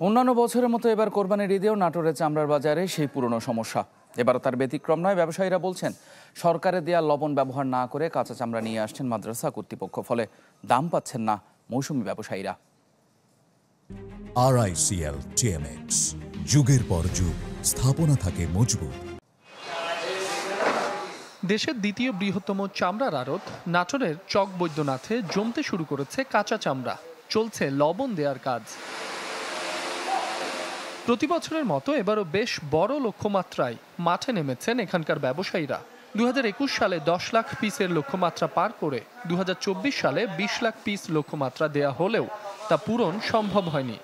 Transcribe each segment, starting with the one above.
অন্যান্য বছরের মতো এবার কোরবানির ঈদেও নাটোরের চামড়ার বাজারে সেই পুরনো সমস্যা। এবারও তার ব্যতিক্রম নয়। ব্যবসায়ীরা বলছেন, সরকারের দেয়া লবণ ব্যবহার না করে কাঁচা চামড়া নিয়ে আসছেন মাদ্রাসা কর্তৃপক্ষ, ফলে দাম পাচ্ছেন না মৌসুমী ব্যবসায়ীরা। RICL TMX, যুগের পর যুগ স্থাপনা থাকে মজবুত। দেশের দ্বিতীয় বৃহত্তম চামড়ার আড়ত নাটোরের চক বৈদ্যনাথে জমতে শুরু করেছে কাঁচা চামড়া। চলছে লবণ দেওয়ার কাজ। প্রতি বছরের মতো এবারও বেশ বড় লক্ষ্যমাত্রায় মাঠে নেমেছেন এখানকার ব্যবসায়ীরা। 2021 সালে 10 লাখ পিসের লক্ষ্যমাত্রা পার করে 2024 সালে 20 লাখ পিস লক্ষ্যমাত্রা দেয়া হলেও তা পূরণ সম্ভব হয়নি।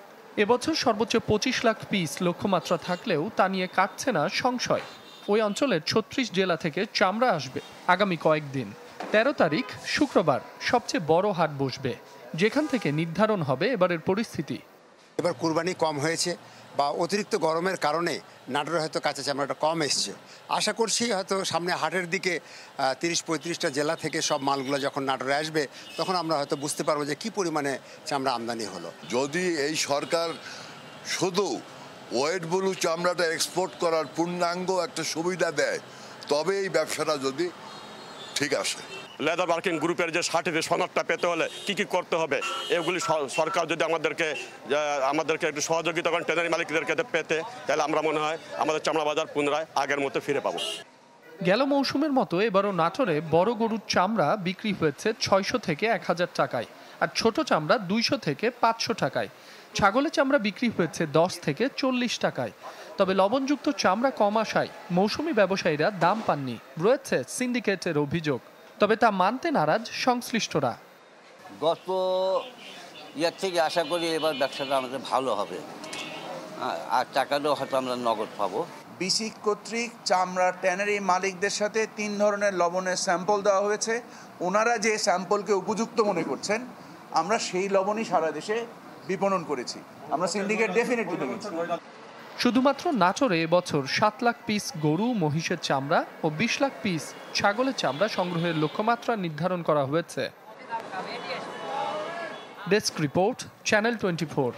এবছর সর্বোচ্চ 25 লাখ পিস লক্ষ্যমাত্রা থাকলেও তা নিয়ে কাটছে না সংশয়। ওই অঞ্চলের 36 জেলা থেকে চামড়া আসবে আগামী কয়েকদিন। 13 তারিখ শুক্রবার সবচেয়ে বড় হাট বসবে, যেখান থেকে নির্ধারণ হবে এবারের পরিস্থিতি। এবার কুরবানি কম হয়েছে বা অতিরিক্ত গরমের কারণে নাটোরে হয়তো কাঁচা চামড়াটা কম এসছে। আশা করছি হয়তো সামনে হাটের দিকে 30-35টা জেলা থেকে সব মালগুলো যখন নাটোরে আসবে, তখন আমরা হয়তো বুঝতে পারবো যে কী পরিমাণে চামড়া আমদানি হলো। যদি এই সরকার শুধু ওয়েট ব্লু চামড়াটা এক্সপোর্ট করার পূর্ণাঙ্গ একটা সুবিধা দেয়, তবে এই ব্যবসাটা যদি ঠিক আসে। লেদার ওয়ার্কিং গ্রুপের যে সার্টিফিকেট সনদটা পেতে হলে কি কি করতে হবে, এগুলি সরকার যদি আমাদেরকে একটু সহযোগিতা করেন ট্যানারি মালিকদেরকে পেতে, তাহলে আমরা মনে হয় আমাদের চামড়া বাজার পুনরায় আগের মতো ফিরে পাবো। গেল মৌসুমের মতো এবারও নাটোরে বড় গরুর চামড়া বিক্রি হয়েছে 600 থেকে 1000 টাকায়, আর ছোট চামড়া 200 থেকে 500 টাকায়। ছাগলের চামড়া বিক্রি হয়েছে 10 থেকে 40 টাকায়। তবে লবণযুক্ত চামড়া কম আসায় মৌসুমী ব্যবসায়ীরা দাম পাননি, রয়েছে সিন্ডিকেটের অভিযোগ। তবে তা মানতে নারাজ সংশ্লিষ্টরা। গত ইয়ার থেকে আশা করি এবার ব্যবসাটা আমাদের ভালো হবে, আর টাকাটাও হয়তো আমরা নগদ পাবো। বিসি কর্তৃক চামড়া ট্যানারি মালিকদের সাথে 3 ধরনের লবণের স্যাম্পল দেওয়া হয়েছে। ওনারা যে স্যাম্পলকে উপযুক্ত মনে করছেন, আমরা সেই লবণই সারা দেশে বিপণন করেছি। আমরা সিন্ডিকেট ডেফিনেটলি দেখেছি। শুধুমাত্র নাটোরে এবছর 7 লাখ পিস গরু মহিষের চামড়া ও 20 লাখ পিস ছাগলের চামড়া সংগ্রহের লক্ষ্যমাত্রা নির্ধারণ করা হয়েছে। Desk report, channel 24।